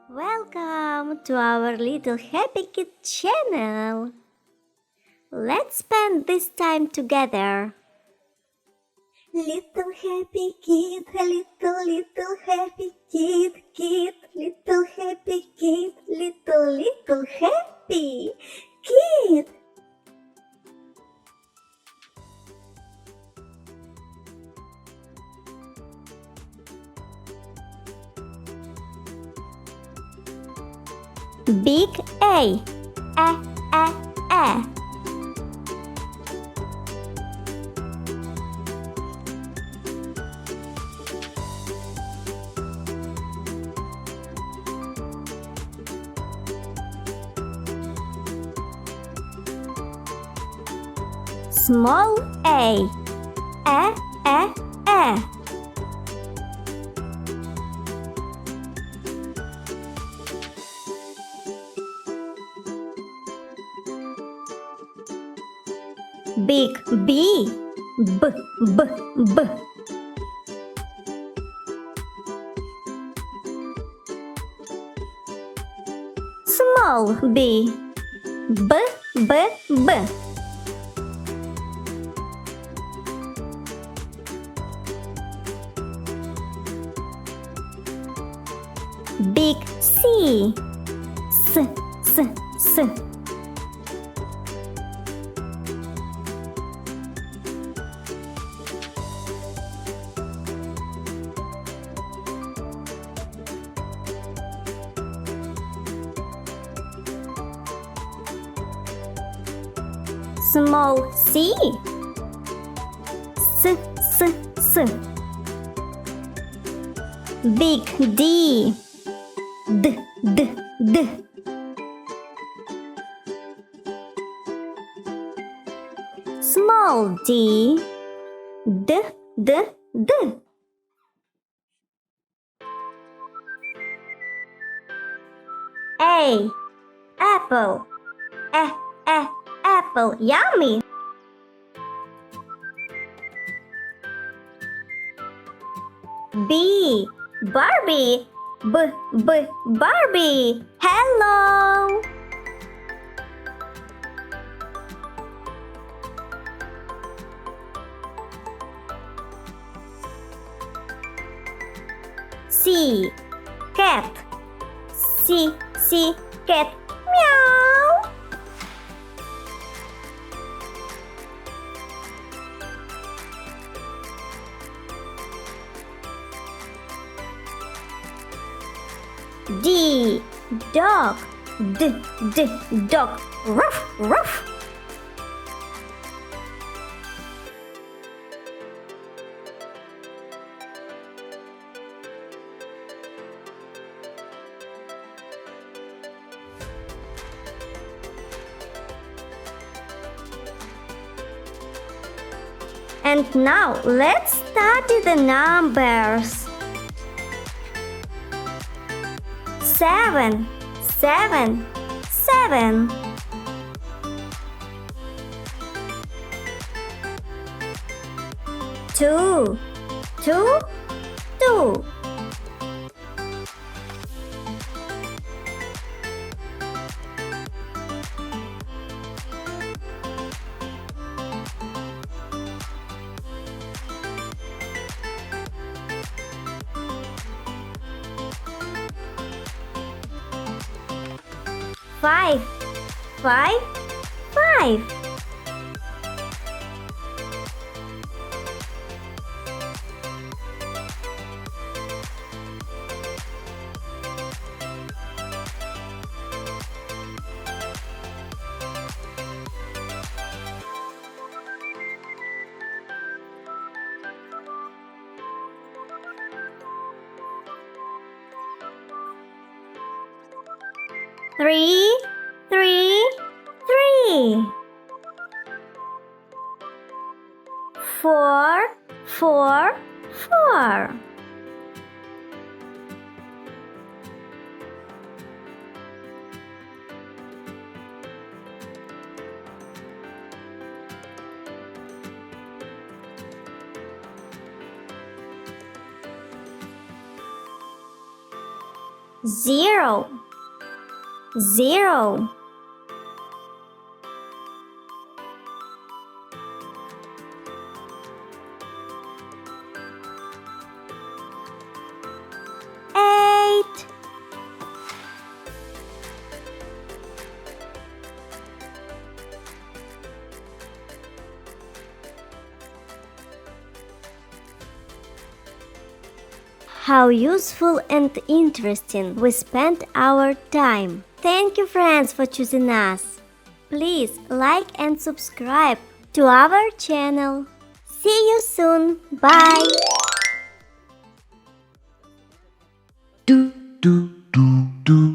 Welcome to our little happy kid channel. Let's spend this time together. Little happy kid, little happy kid, little happy kid, little happy kid. Big A, A. Small A, A. Big B, B. Small B, B. Big C, S. Small C, S. Big D, D. Small D, D. A, apple, apple, yummy. B, Barbie, Barbie, hello. C, cat, C, cat, meow. D, dog, D, dog, ruff. And now let's study the numbers. 7. 2. 5. 3. 4. 5. 0 0 8 How useful and interesting we spent our time. Thank you, friends, for choosing us. Please like and subscribe to our channel. See you soon. Bye. Do do do do.